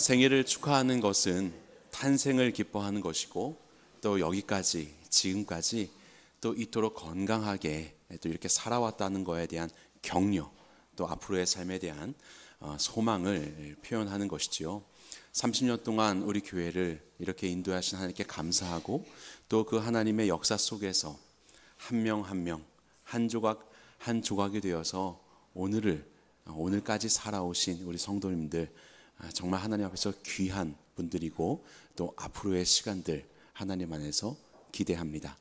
생일을 축하하는 것은 탄생을 기뻐하는 것이고, 또 여기까지 지금까지 또 이토록 건강하게 또 이렇게 살아왔다는 거에 대한 격려, 또 앞으로의 삶에 대한 소망을 표현하는 것이지요. 30년 동안 우리 교회를 이렇게 인도하신 하나님께 감사하고, 또 그 하나님의 역사 속에서 한 명 한 명, 한 조각 한 조각이 되어서 오늘까지 살아오신 우리 성도님들, 정말 하나님 앞에서 귀한 분들이고, 또 앞으로의 시간들 하나님 안에서 기대합니다.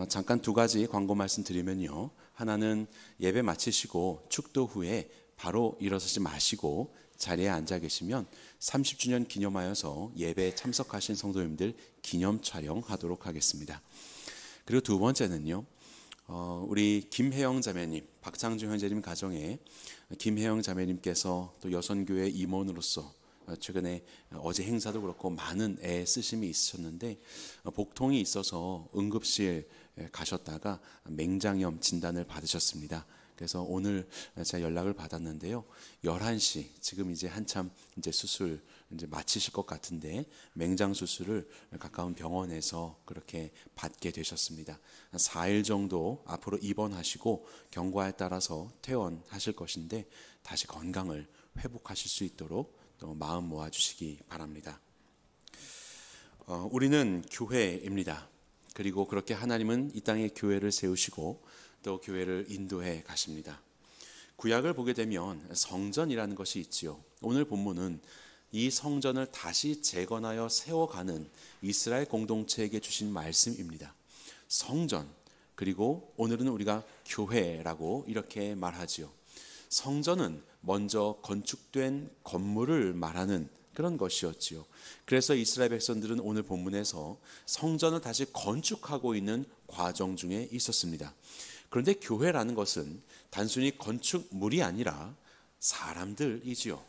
잠깐 두 가지 광고 말씀드리면요, 하나는 예배 마치시고 축도 후에 바로 일어서지 마시고 자리에 앉아 계시면 30주년 기념하여서 예배에 참석하신 성도님들 기념 촬영하도록 하겠습니다. 그리고 두 번째는요, 우리 김혜영 자매님, 박창중 형제님 가정에 김혜영 자매님께서 또 여선교회 임원으로서 최근에 어제 행사도 그렇고 많은 애 쓰심이 있으셨는데, 복통이 있어서 응급실 가셨다가 맹장염 진단을 받으셨습니다. 그래서 오늘 제가 연락을 받았는데요, 11시 지금 이제 한참 이제 수술 이제 마치실 것 같은데 맹장 수술을 가까운 병원에서 그렇게 받게 되셨습니다. 4일 정도 앞으로 입원하시고 경과에 따라서 퇴원하실 것인데, 다시 건강을 회복하실 수 있도록 또 마음 모아주시기 바랍니다. 우리는 교회입니다. 그리고 그렇게 하나님은 이 땅에 교회를 세우시고 또 교회를 인도해 가십니다. 구약을 보게 되면 성전이라는 것이 있지요. 오늘 본문은 이 성전을 다시 재건하여 세워가는 이스라엘 공동체에게 주신 말씀입니다. 성전, 그리고 오늘은 우리가 교회라고 이렇게 말하지요. 성전은 먼저 건축된 건물을 말하는 그런 것이었지요. 그래서 이스라엘 백성들은 오늘 본문에서 성전을 다시 건축하고 있는 과정 중에 있었습니다. 그런데 교회라는 것은 단순히 건축물이 아니라 사람들이지요.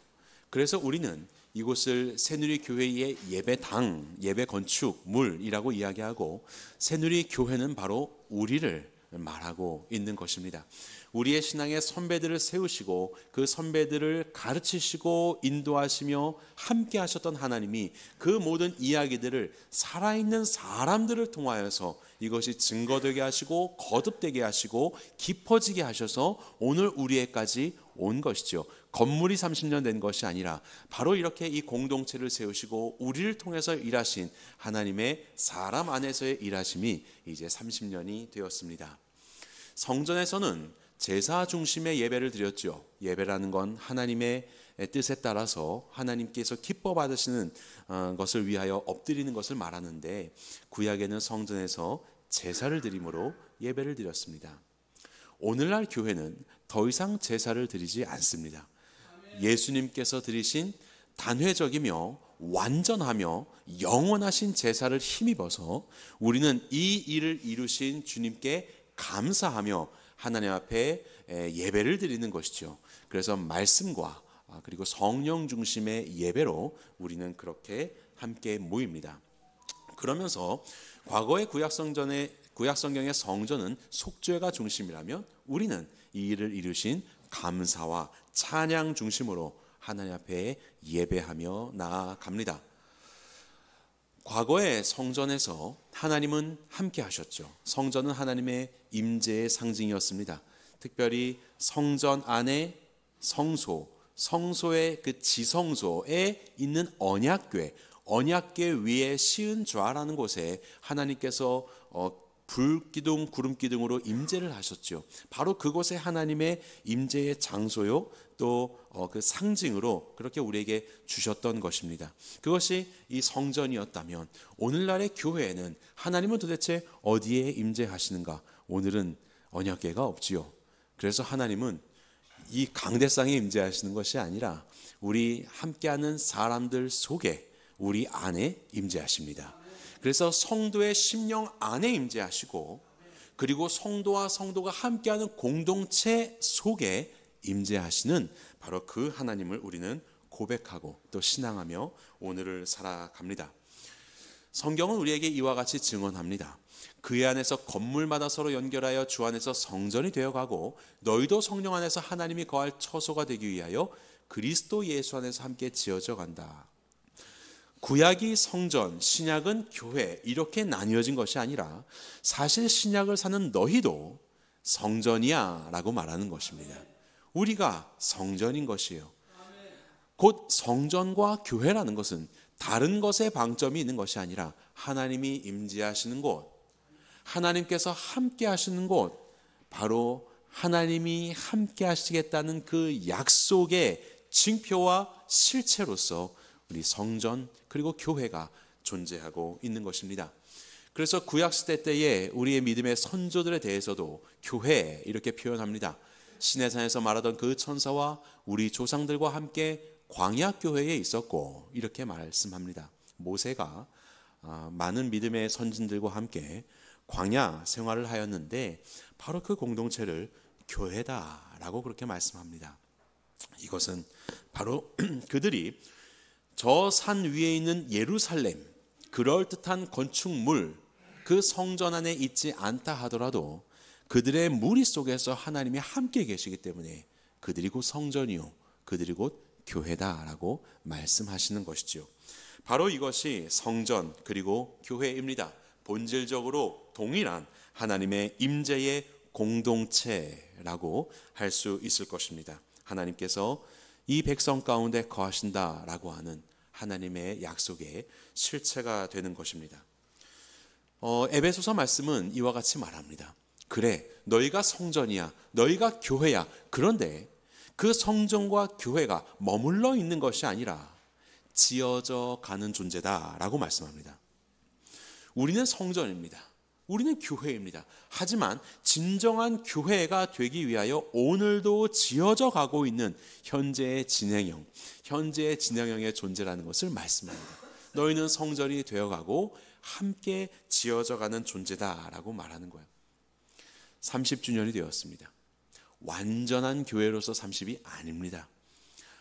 그래서 우리는 이곳을 새누리교회의 예배당, 예배건축물이라고 이야기하고, 새누리교회는 바로 우리를 말하고 있는 것입니다. 우리의 신앙의 선배들을 세우시고 그 선배들을 가르치시고 인도하시며 함께 하셨던 하나님이 그 모든 이야기들을 살아있는 사람들을 통하여서 이것이 증거되게 하시고 거듭되게 하시고 깊어지게 하셔서 오늘 우리에까지 온 것이죠. 건물이 30년 된 것이 아니라 바로 이렇게 이 공동체를 세우시고 우리를 통해서 일하신 하나님의 사람 안에서의 일하심이 이제 30년이 되었습니다. 성전에서는 제사 중심의 예배를 드렸죠. 예배라는 건 하나님의 뜻에 따라서 하나님께서 기뻐 받으시는 것을 위하여 엎드리는 것을 말하는데, 구약에는 성전에서 제사를 드림으로 예배를 드렸습니다. 오늘날 교회는 더 이상 제사를 드리지 않습니다. 예수님께서 드리신 단회적이며 완전하며 영원하신 제사를 힘입어서 우리는 이 일을 이루신 주님께 감사하며 하나님 앞에 예배를 드리는 것이죠. 그래서 말씀과 그리고 성령 중심의 예배로 우리는 그렇게 함께 모입니다. 그러면서 과거의 구약성경의 성전은 속죄가 중심이라면, 우리는 이 일을 이루신 감사와 찬양 중심으로 하나님 앞에 예배하며 나아갑니다. 과거의 성전에서 하나님은 함께 하셨죠. 성전은 하나님의 임재의 상징이었습니다. 특별히 성전 안에 성소의 그 지성소에 있는 언약궤 위에 시은 좌라는 곳에 하나님께서 불기둥 구름기둥으로 임재를 하셨죠. 바로 그곳에 하나님의 임재의 장소요, 또 그 상징으로 그렇게 우리에게 주셨던 것입니다. 그것이 이 성전이었다면, 오늘날의 교회에는 하나님은 도대체 어디에 임재하시는가? 오늘은 언약궤가 없지요. 그래서 하나님은 이 강대상에 임재하시는 것이 아니라 우리 함께하는 사람들 속에, 우리 안에 임재하십니다. 그래서 성도의 심령 안에 임재하시고, 그리고 성도와 성도가 함께하는 공동체 속에 임재하시는 바로 그 하나님을 우리는 고백하고 또 신앙하며 오늘을 살아갑니다. 성경은 우리에게 이와 같이 증언합니다. 그의 안에서 건물마다 서로 연결하여 주 안에서 성전이 되어가고, 너희도 성령 안에서 하나님이 거할 처소가 되기 위하여 그리스도 예수 안에서 함께 지어져 간다. 구약이 성전, 신약은 교회 이렇게 나뉘어진 것이 아니라 사실 신약을 사는 너희도 성전이야 라고 말하는 것입니다. 우리가 성전인 것이에요. 곧 성전과 교회라는 것은 다른 것에 방점이 있는 것이 아니라 하나님이 임재하시는 곳, 하나님께서 함께 하시는 곳, 바로 하나님이 함께 하시겠다는 그 약속의 징표와 실체로서 우리 성전 그리고 교회가 존재하고 있는 것입니다. 그래서 구약시대 때에 우리의 믿음의 선조들에 대해서도 교회 이렇게 표현합니다. 시내산에서 말하던 그 천사와 우리 조상들과 함께 광야교회에 있었고 이렇게 말씀합니다. 모세가 많은 믿음의 선진들과 함께 광야 생활을 하였는데 바로 그 공동체를 교회다라고 그렇게 말씀합니다. 이것은 바로 그들이 저 산 위에 있는 예루살렘, 그럴듯한 건축물, 그 성전 안에 있지 않다 하더라도 그들의 무리 속에서 하나님이 함께 계시기 때문에 그들이 곧 성전이요, 그들이 곧 교회다라고 말씀하시는 것이죠. 바로 이것이 성전 그리고 교회입니다. 본질적으로 동일한 하나님의 임재의 공동체라고 할 수 있을 것입니다. 하나님께서 이 백성 가운데 거하신다라고 하는 하나님의 약속의 실체가 되는 것입니다. 에베소서 말씀은 이와 같이 말합니다. 그래, 너희가 성전이야, 너희가 교회야. 그런데 그 성전과 교회가 머물러 있는 것이 아니라 지어져 가는 존재다라고 말씀합니다. 우리는 성전입니다. 우리는 교회입니다. 하지만 진정한 교회가 되기 위하여 오늘도 지어져 가고 있는 현재의 진행형의 존재라는 것을 말씀합니다. 너희는 성전이 되어가고 함께 지어져 가는 존재다라고 말하는 거예요. 30주년이 되었습니다. 완전한 교회로서 30이 아닙니다.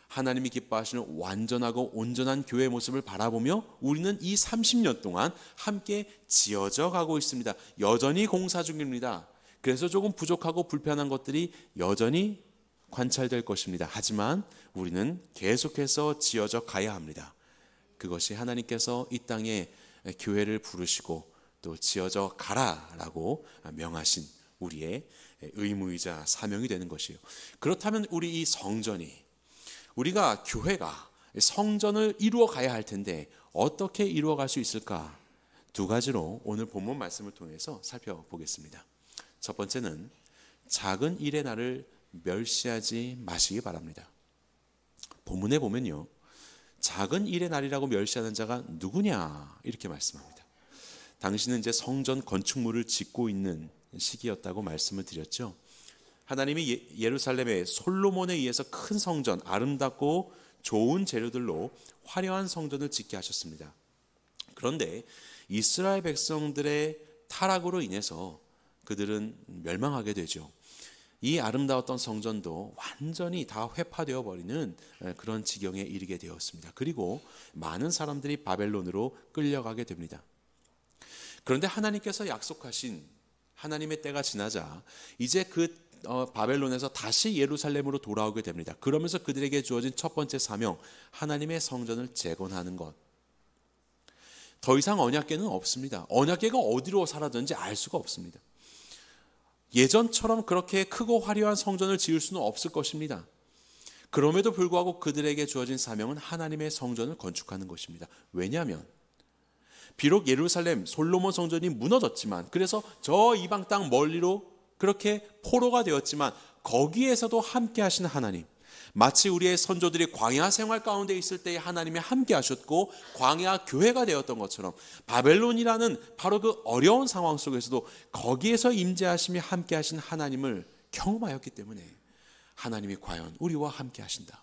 하나님이 기뻐하시는 완전하고 온전한 교회의 모습을 바라보며 우리는 이 30년 동안 함께 지어져 가고 있습니다. 여전히 공사 중입니다. 그래서 조금 부족하고 불편한 것들이 여전히 관찰될 것입니다. 하지만 우리는 계속해서 지어져 가야 합니다. 그것이 하나님께서 이 땅에 교회를 부르시고 또 지어져 가라라고 명하신 우리의 의무이자 사명이 되는 것이에요. 그렇다면 우리 이 성전이, 우리가 교회가 성전을 이루어 가야 할 텐데 어떻게 이루어 갈 수 있을까? 두 가지로 오늘 본문 말씀을 통해서 살펴보겠습니다. 첫 번째는 작은 일의 날을 멸시하지 마시기 바랍니다. 본문에 보면요, 작은 일의 날이라고 멸시하는 자가 누구냐 이렇게 말씀합니다. 당신은 이제 성전 건축물을 짓고 있는 시기였다고 말씀을 드렸죠. 하나님이 예루살렘에 솔로몬에 의해서 큰 성전, 아름답고 좋은 재료들로 화려한 성전을 짓게 하셨습니다. 그런데 이스라엘 백성들의 타락으로 인해서 그들은 멸망하게 되죠. 이 아름다웠던 성전도 완전히 다 회파되어 버리는 그런 지경에 이르게 되었습니다. 그리고 많은 사람들이 바벨론으로 끌려가게 됩니다. 그런데 하나님께서 약속하신 하나님의 때가 지나자 이제 그 바벨론에서 다시 예루살렘으로 돌아오게 됩니다. 그러면서 그들에게 주어진 첫 번째 사명, 하나님의 성전을 재건하는 것. 더 이상 언약궤는 없습니다. 언약궤가 어디로 사라졌는지 알 수가 없습니다. 예전처럼 그렇게 크고 화려한 성전을 지을 수는 없을 것입니다. 그럼에도 불구하고 그들에게 주어진 사명은 하나님의 성전을 건축하는 것입니다. 왜냐하면 비록 예루살렘 솔로몬 성전이 무너졌지만, 그래서 저 이방 땅 멀리로 그렇게 포로가 되었지만 거기에서도 함께 하신 하나님, 마치 우리의 선조들이 광야 생활 가운데 있을 때에 하나님이 함께 하셨고 광야 교회가 되었던 것처럼 바벨론이라는 바로 그 어려운 상황 속에서도 거기에서 임재하심이 함께 하신 하나님을 경험하였기 때문에 하나님이 과연 우리와 함께 하신다,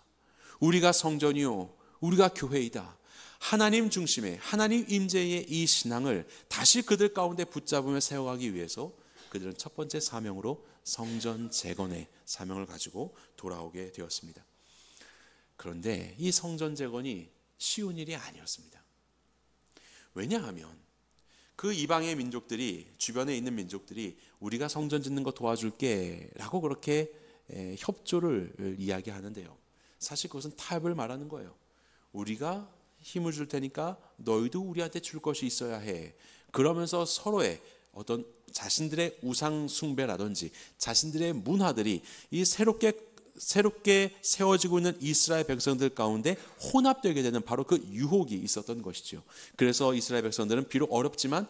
우리가 성전이요 우리가 교회이다, 하나님 중심의 하나님 임재의 이 신앙을 다시 그들 가운데 붙잡으며 세워가기 위해서 그들은 첫 번째 사명으로 성전 재건의 사명을 가지고 돌아오게 되었습니다. 그런데 이 성전 재건이 쉬운 일이 아니었습니다. 왜냐하면 그 이방의 민족들이, 주변에 있는 민족들이 우리가 성전 짓는 거 도와줄게 라고 그렇게 협조를 이야기하는데요, 사실 그것은 타협을 말하는 거예요. 우리가 힘을 줄 테니까 너희도 우리한테 줄 것이 있어야 해. 그러면서 서로의 어떤 자신들의 우상 숭배라든지 자신들의 문화들이 이 새롭게 세워지고 있는 이스라엘 백성들 가운데 혼합되게 되는 바로 그 유혹이 있었던 것이죠. 그래서 이스라엘 백성들은 비록 어렵지만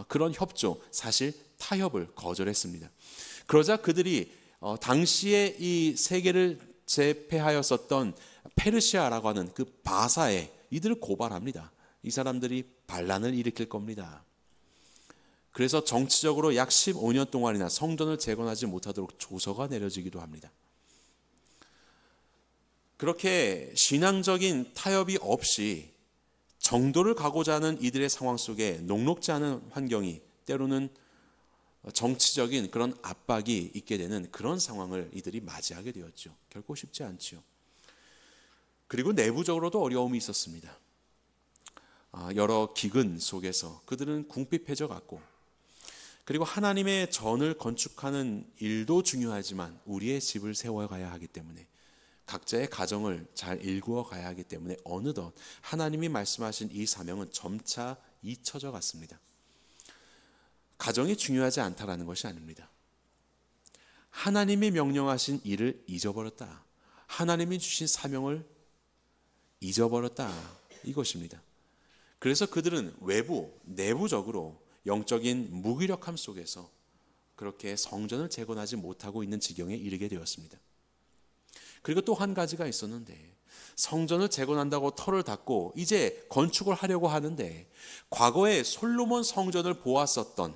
그런 협조, 사실 타협을 거절했습니다. 그러자 그들이 당시에 이 세계를 제패하였었던 페르시아라고 하는 그 바사에 이들을 고발합니다. 이 사람들이 반란을 일으킬 겁니다. 그래서 정치적으로 약 15년 동안이나 성전을 재건하지 못하도록 조서가 내려지기도 합니다. 그렇게 신앙적인 타협이 없이 정도를 가고자 하는 이들의 상황 속에 녹록지 않은 환경이, 때로는 정치적인 그런 압박이 있게 되는 그런 상황을 이들이 맞이하게 되었죠. 결코 쉽지 않죠. 그리고 내부적으로도 어려움이 있었습니다. 여러 기근 속에서 그들은 궁핍해져 갔고, 그리고 하나님의 전을 건축하는 일도 중요하지만 우리의 집을 세워가야 하기 때문에, 각자의 가정을 잘 일구어 가야 하기 때문에 어느덧 하나님이 말씀하신 이 사명은 점차 잊혀져 갔습니다. 가정이 중요하지 않다라는 것이 아닙니다. 하나님이 명령하신 일을 잊어버렸다. 하나님이 주신 사명을 잊어버렸다. 이것입니다. 그래서 그들은 내부적으로 영적인 무기력함 속에서 그렇게 성전을 재건하지 못하고 있는 지경에 이르게 되었습니다. 그리고 또 한 가지가 있었는데, 성전을 재건한다고 터를 닫고 이제 건축을 하려고 하는데, 과거에 솔로몬 성전을 보았었던,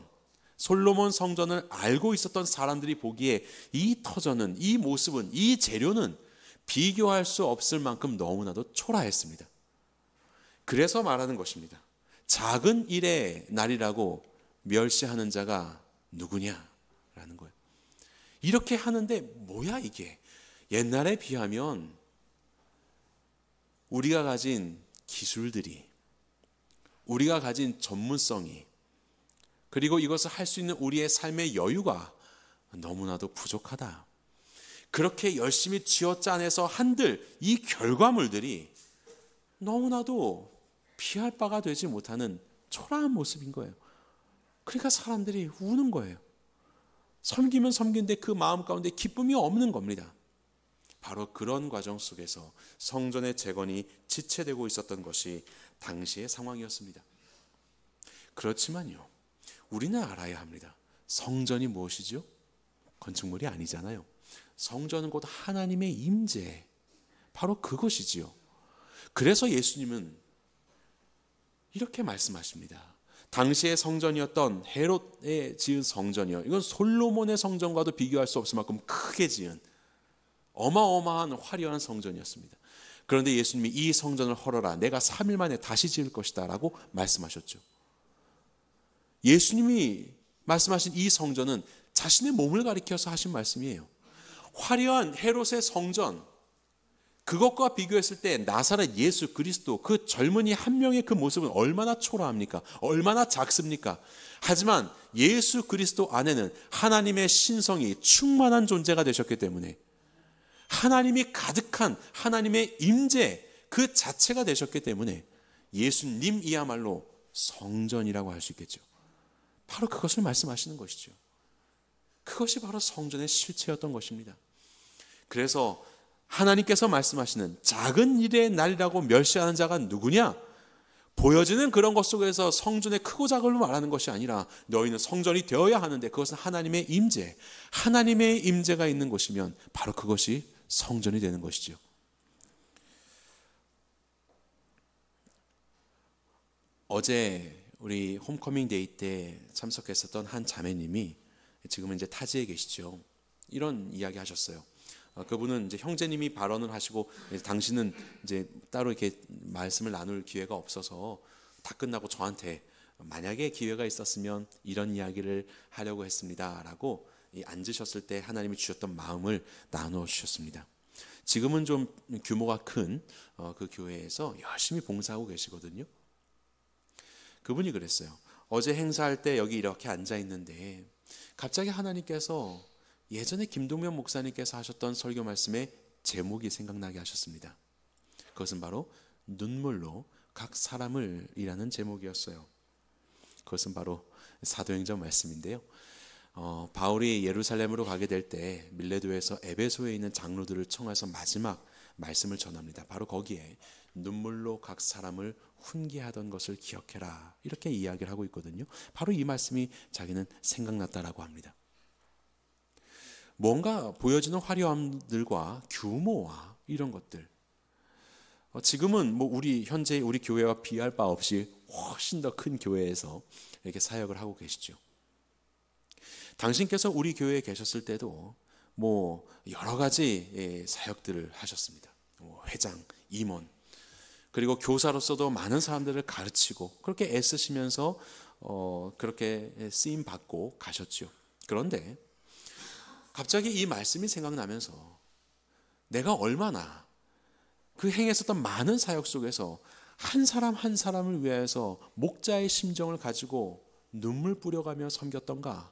솔로몬 성전을 알고 있었던 사람들이 보기에 이 터전은, 이 모습은, 이 재료는 비교할 수 없을 만큼 너무나도 초라했습니다. 그래서 말하는 것입니다. 작은 일의 날이라고 멸시하는 자가 누구냐라는 거예요. 이렇게 하는데 뭐야 이게? 옛날에 비하면 우리가 가진 기술들이, 우리가 가진 전문성이, 그리고 이것을 할 수 있는 우리의 삶의 여유가 너무나도 부족하다. 그렇게 열심히 쥐어짜내서 한들 이 결과물들이 너무나도 피할 바가 되지 못하는 초라한 모습인 거예요. 그러니까 사람들이 우는 거예요. 섬기면 섬기는데 그 마음 가운데 기쁨이 없는 겁니다. 바로 그런 과정 속에서 성전의 재건이 지체되고 있었던 것이 당시의 상황이었습니다. 그렇지만요, 우리는 알아야 합니다. 성전이 무엇이죠? 건축물이 아니잖아요. 성전은 곧 하나님의 임재, 바로 그것이지요. 그래서 예수님은 이렇게 말씀하십니다. 당시의 성전이었던 헤롯의 지은 성전이요, 이건 솔로몬의 성전과도 비교할 수 없을 만큼 크게 지은 어마어마한 화려한 성전이었습니다. 그런데 예수님이 이 성전을 헐어라, 내가 3일 만에 다시 지을 것이다 라고 말씀하셨죠. 예수님이 말씀하신 이 성전은 자신의 몸을 가리켜서 하신 말씀이에요. 화려한 헤롯의 성전, 그것과 비교했을 때 나사렛 예수 그리스도, 그 젊은이 한 명의 그 모습은 얼마나 초라합니까? 얼마나 작습니까? 하지만 예수 그리스도 안에는 하나님의 신성이 충만한 존재가 되셨기 때문에, 하나님이 가득한 하나님의 임재 그 자체가 되셨기 때문에 예수님이야말로 성전이라고 할 수 있겠죠. 바로 그것을 말씀하시는 것이죠. 그것이 바로 성전의 실체였던 것입니다. 그래서 하나님께서 말씀하시는 작은 일의 날이라고 멸시하는 자가 누구냐? 보여지는 그런 것 속에서 성전의 크고 작음을 말하는 것이 아니라 너희는 성전이 되어야 하는데, 그것은 하나님의 임재, 하나님의 임재가 있는 곳이면 바로 그것이 성전이 되는 것이죠. 어제 우리 홈커밍 데이 때 참석했었던 한 자매님이 지금은 이제 타지에 계시죠. 이런 이야기 하셨어요. 그분은 이제 형제님이 발언을 하시고 당신은 이제 따로 이렇게 말씀을 나눌 기회가 없어서 다 끝나고 저한테 만약에 기회가 있었으면 이런 이야기를 하려고 했습니다라고 앉으셨을 때 하나님이 주셨던 마음을 나누어 주셨습니다. 지금은 좀 규모가 큰 그 교회에서 열심히 봉사하고 계시거든요. 그분이 그랬어요. 어제 행사할 때 여기 이렇게 앉아 있는데 갑자기 하나님께서 예전에 김동면 목사님께서 하셨던 설교 말씀의 제목이 생각나게 하셨습니다. 그것은 바로 눈물로 각 사람을 이라는 제목이었어요. 그것은 바로 사도행전 말씀인데요. 바울이 예루살렘으로 가게 될 때 밀레도에서 에베소에 있는 장로들을 청해서 마지막 말씀을 전합니다. 바로 거기에 눈물로 각 사람을 훈계하던 것을 기억해라, 이렇게 이야기를 하고 있거든요. 바로 이 말씀이 자기는 생각났다라고 합니다. 뭔가 보여지는 화려함들과 규모와 이런 것들, 지금은 현재 우리 교회와 비할 바 없이 훨씬 더 큰 교회에서 이렇게 사역을 하고 계시죠. 당신께서 우리 교회에 계셨을 때도 여러 가지 사역들을 하셨습니다. 회장, 임원, 그리고 교사로서도 많은 사람들을 가르치고 그렇게 애쓰시면서 그렇게 쓰임 받고 가셨죠. 그런데 갑자기 이 말씀이 생각나면서 내가 얼마나 그 행했었던 많은 사역 속에서 한 사람 한 사람을 위해서 목자의 심정을 가지고 눈물 뿌려가며 섬겼던가,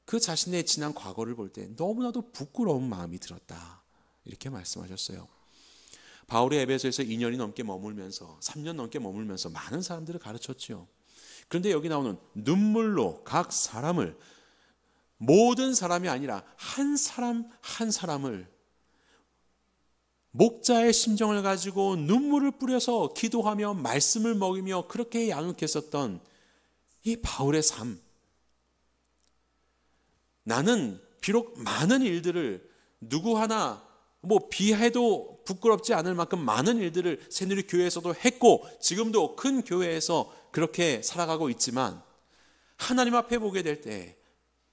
그 자신의 지난 과거를 볼 때 너무나도 부끄러운 마음이 들었다, 이렇게 말씀하셨어요. 바울이 에베소에서 2년이 넘게 머물면서 3년 넘게 머물면서 많은 사람들을 가르쳤죠. 그런데 여기 나오는 눈물로 각 사람을, 모든 사람이 아니라 한 사람 한 사람을 목자의 심정을 가지고 눈물을 뿌려서 기도하며 말씀을 먹이며 그렇게 양육했었던 이 바울의 삶, 나는 비록 많은 일들을 누구 하나 비해도 부끄럽지 않을 만큼 많은 일들을 새누리교회에서도 했고 지금도 큰 교회에서 그렇게 살아가고 있지만, 하나님 앞에 보게 될 때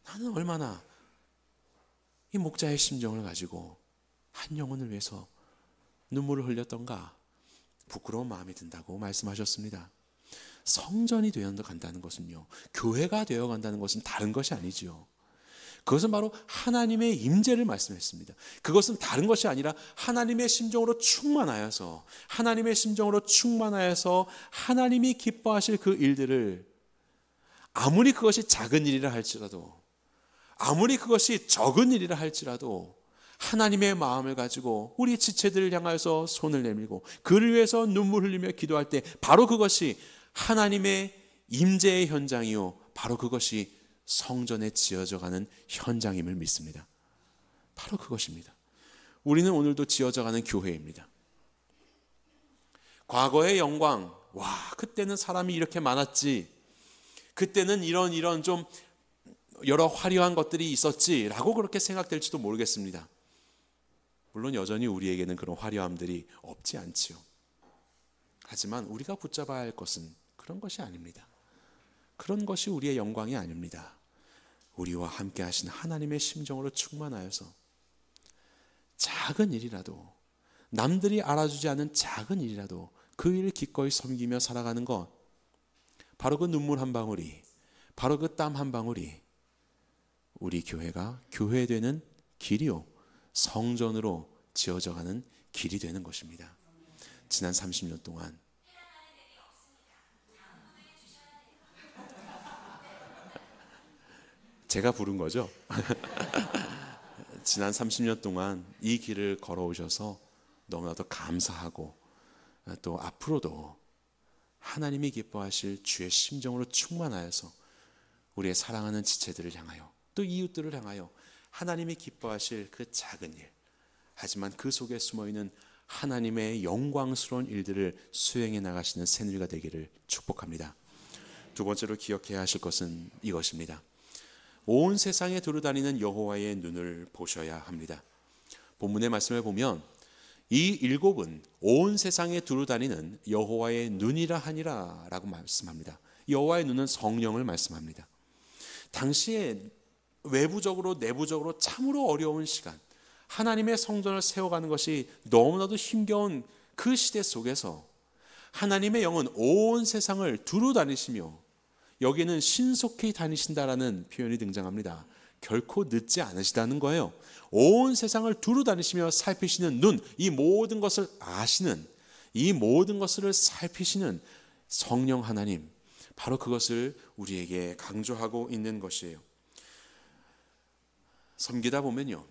나는 얼마나 이 목자의 심정을 가지고 한 영혼을 위해서 눈물을 흘렸던가, 부끄러운 마음이 든다고 말씀하셨습니다. 성전이 되어 간다는 것은요, 교회가 되어 간다는 것은 다른 것이 아니지요. 그것은 바로 하나님의 임재를 말씀했습니다. 그것은 다른 것이 아니라 하나님의 심정으로 충만하여서, 하나님의 심정으로 충만하여서 하나님이 기뻐하실 그 일들을, 아무리 그것이 작은 일이라 할지라도, 아무리 그것이 적은 일이라 할지라도 하나님의 마음을 가지고 우리 지체들을 향하여서 손을 내밀고 그를 위해서 눈물 흘리며 기도할 때 바로 그것이 하나님의 임재의 현장이요, 바로 그것이 성전에 지어져가는 현장임을 믿습니다. 바로 그것입니다. 우리는 오늘도 지어져가는 교회입니다. 과거의 영광, 그때는 사람이 이렇게 많았지, 그때는 이런 좀 여러 화려한 것들이 있었지라고 그렇게 생각될지도 모르겠습니다. 물론 여전히 우리에게는 그런 화려함들이 없지 않지요. 하지만 우리가 붙잡아야 할 것은 그런 것이 아닙니다. 그런 것이 우리의 영광이 아닙니다. 우리와 함께 하신 하나님의 심정으로 충만하여서 작은 일이라도, 남들이 알아주지 않은 작은 일이라도 그 일을 기꺼이 섬기며 살아가는 것, 바로 그 눈물 한 방울이, 바로 그 땀 한 방울이 우리 교회가 교회되는 길이요, 성전으로 지어져가는 길이 되는 것입니다. 지난 30년 동안 제가 부른 거죠. 지난 30년 동안 이 길을 걸어오셔서 너무나도 감사하고, 또 앞으로도 하나님이 기뻐하실 주의 심정으로 충만하여서 우리의 사랑하는 지체들을 향하여, 또 이웃들을 향하여 하나님이 기뻐하실 그 작은 일, 하지만 그 속에 숨어있는 하나님의 영광스러운 일들을 수행해 나가시는 새누리가 되기를 축복합니다. 두 번째로 기억해야 하실 것은 이것입니다. 온 세상에 두루다니는 여호와의 눈을 보셔야 합니다. 본문의 말씀을 보면 이 일곱은 온 세상에 두루다니는 여호와의 눈이라 하니라 라고 말씀합니다. 여호와의 눈은 성령을 말씀합니다. 당시에 외부적으로 내부적으로 참으로 어려운 시간, 하나님의 성전을 세워가는 것이 너무나도 힘겨운 그 시대 속에서 하나님의 영은 온 세상을 두루 다니시며, 여기는 신속히 다니신다라는 표현이 등장합니다. 결코 늦지 않으시다는 거예요. 온 세상을 두루 다니시며 살피시는 눈, 이 모든 것을 아시는, 이 모든 것을 살피시는 성령 하나님, 바로 그것을 우리에게 강조하고 있는 것이에요. 섬기다 보면요,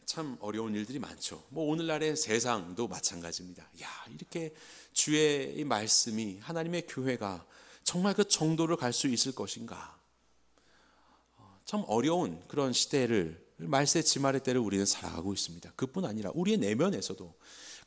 참 어려운 일들이 많죠. 뭐 오늘날의 세상도 마찬가지입니다. 이렇게 주의 이 말씀이, 하나님의 교회가 정말 그 정도를 갈 수 있을 것인가? 참 어려운 그런 시대를, 말세 지말의 때를 우리는 살아가고 있습니다. 그뿐 아니라 우리의 내면에서도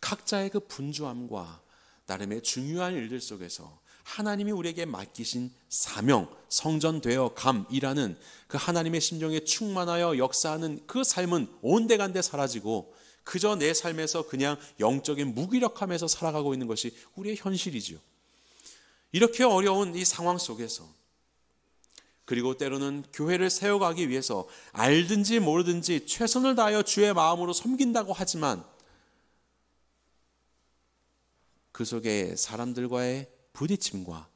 각자의 그 분주함과 나름의 중요한 일들 속에서 하나님이 우리에게 맡기신 사명, 성전되어 감이라는 그 하나님의 심정에 충만하여 역사하는 그 삶은 온데간데 사라지고 그저 내 삶에서 그냥 영적인 무기력함에서 살아가고 있는 것이 우리의 현실이죠. 이렇게 어려운 이 상황 속에서, 그리고 때로는 교회를 세워가기 위해서 알든지 모르든지 최선을 다하여 주의 마음으로 섬긴다고 하지만 그 속에 사람들과의 부딪힘과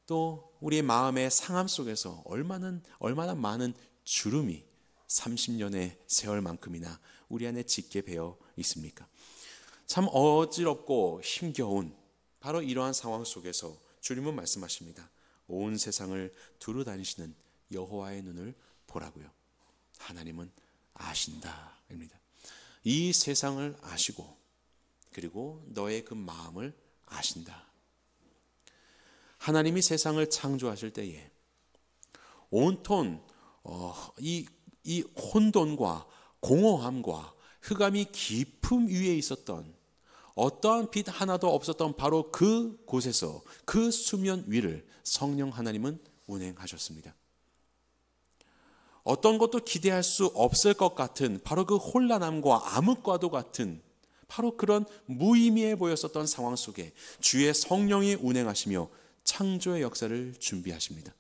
또 우리의 마음의 상함 속에서 얼마나 많은 주름이 30년의 세월만큼이나 우리 안에 짙게 배어 있습니까? 참 어지럽고 힘겨운 바로 이러한 상황 속에서 주님은 말씀하십니다. 온 세상을 두루 다니시는 여호와의 눈을 보라고요. 하나님은 아신다입니다. 이 세상을 아시고 그리고 너의 그 마음을 아신다. 하나님이 세상을 창조하실 때에 온통 이 혼돈과 공허함과 흑암이 깊음 위에 있었던, 어떠한 빛 하나도 없었던 바로 그 곳에서, 그 수면 위를 성령 하나님은 운행하셨습니다. 어떤 것도 기대할 수 없을 것 같은 바로 그 혼란함과 암흑과도 같은 바로 그런 무의미해 보였었던 상황 속에 주의 성령이 운행하시며 창조의 역사를 준비하십니다.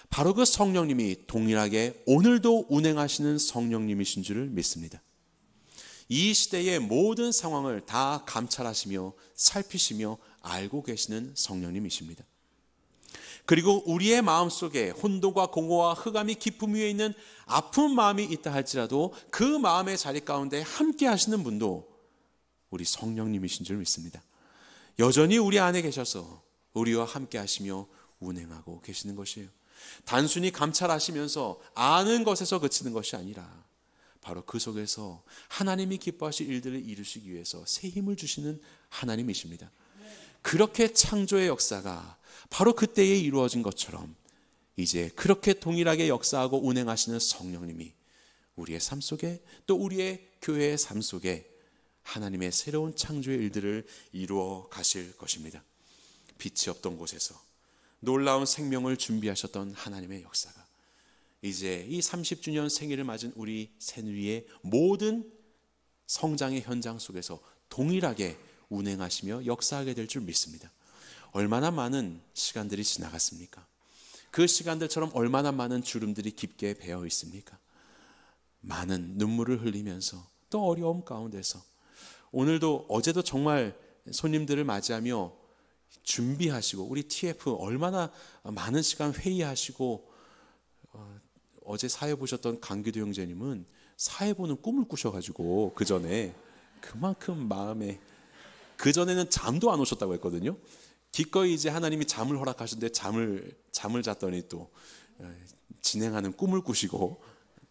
바로 그 성령님이 동일하게 오늘도 운행하시는 성령님이신 줄을 믿습니다. 이 시대의 모든 상황을 다 감찰하시며 살피시며 알고 계시는 성령님이십니다. 그리고 우리의 마음속에 혼돈과 공허와 흑암이 깊음 위에 있는 아픈 마음이 있다 할지라도 그 마음의 자리 가운데 함께 하시는 분도 우리 성령님이신 줄 믿습니다. 여전히 우리 안에 계셔서 우리와 함께 하시며 운행하고 계시는 것이에요. 단순히 감찰하시면서 아는 것에서 그치는 것이 아니라 바로 그 속에서 하나님이 기뻐하실 일들을 이루시기 위해서 새 힘을 주시는 하나님이십니다. 그렇게 창조의 역사가 바로 그때에 이루어진 것처럼 이제 그렇게 동일하게 역사하고 운행하시는 성령님이 우리의 삶 속에 또 우리의 교회의 삶 속에 하나님의 새로운 창조의 일들을 이루어 가실 것입니다. 빛이 없던 곳에서 놀라운 생명을 준비하셨던 하나님의 역사가 이제 이 30주년 생일을 맞은 우리 새누리의 모든 성장의 현장 속에서 동일하게 운행하시며 역사하게 될 줄 믿습니다. 얼마나 많은 시간들이 지나갔습니까? 그 시간들처럼 얼마나 많은 주름들이 깊게 배어 있습니까? 많은 눈물을 흘리면서 또 어려움 가운데서 오늘도 어제도 정말 손님들을 맞이하며 준비하시고 우리 TF 얼마나 많은 시간 회의하시고 어제 사회 보셨던 강기도 형제님은 사회 보는 꿈을 꾸셔가지고 그 전에 그만큼 마음에 그전에는 잠도 안 오셨다고 했거든요. 기꺼이 이제 하나님이 잠을 허락하셨는데 잠을 잤더니 또 진행하는 꿈을 꾸시고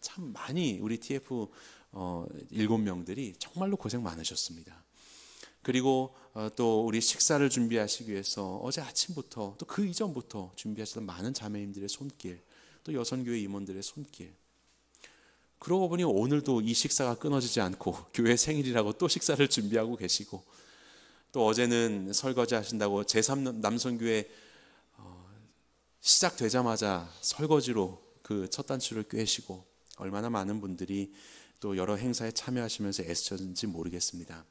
참 많이 우리 TF 7명들이 정말로 고생 많으셨습니다. 그리고 또 우리 식사를 준비하시기 위해서 어제 아침부터 또 그 이전부터 준비하시던 많은 자매님들의 손길, 또 여선교회 임원들의 손길. 그러고 보니 오늘도 이 식사가 끊어지지 않고 교회 생일이라고 또 식사를 준비하고 계시고 또 어제는 설거지 하신다고 제3남성교회 시작되자마자 설거지로 그 첫 단추를 꿰시고 얼마나 많은 분들이 또 여러 행사에 참여하시면서 애쓰셨는지 모르겠습니다.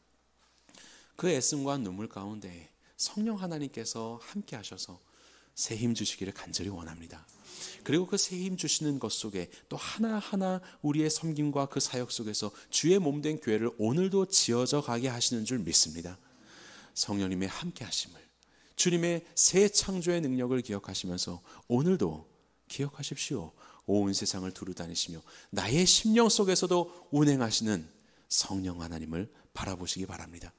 그 애씀과 눈물 가운데 성령 하나님께서 함께 하셔서 새 힘 주시기를 간절히 원합니다. 그리고 그 새 힘 주시는 것 속에 또 하나하나 우리의 섬김과 그 사역 속에서 주의 몸된 교회를 오늘도 지어져 가게 하시는 줄 믿습니다. 성령님의 함께 하심을, 주님의 새 창조의 능력을 기억하시면서 오늘도 기억하십시오. 온 세상을 두루 다니시며 나의 심령 속에서도 운행하시는 성령 하나님을 바라보시기 바랍니다.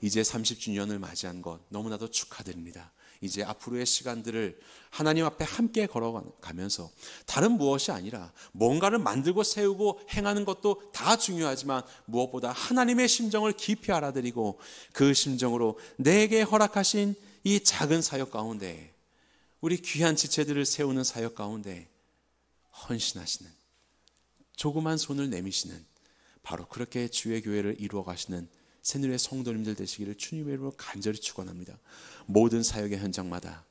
이제 30주년을 맞이한 것 너무나도 축하드립니다. 이제 앞으로의 시간들을 하나님 앞에 함께 걸어가면서 다른 무엇이 아니라 뭔가를 만들고 세우고 행하는 것도 다 중요하지만 무엇보다 하나님의 심정을 깊이 알아들이고 그 심정으로 내게 허락하신 이 작은 사역 가운데, 우리 귀한 지체들을 세우는 사역 가운데 헌신하시는, 조그만 손을 내미시는, 바로 그렇게 주의 교회를 이루어 가시는 새누리의 성도님들 되시기를 주님의 이름으로 간절히 축원합니다. 모든 사역의 현장마다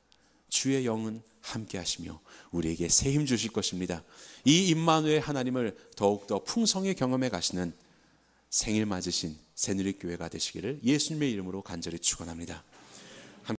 주의 영은 함께 하시며 우리에게 새 힘 주실 것입니다. 이 임마누엘 하나님을 더욱더 풍성히 경험해 가시는 생일 맞으신 새누리 교회가 되시기를 예수님의 이름으로 간절히 축원합니다.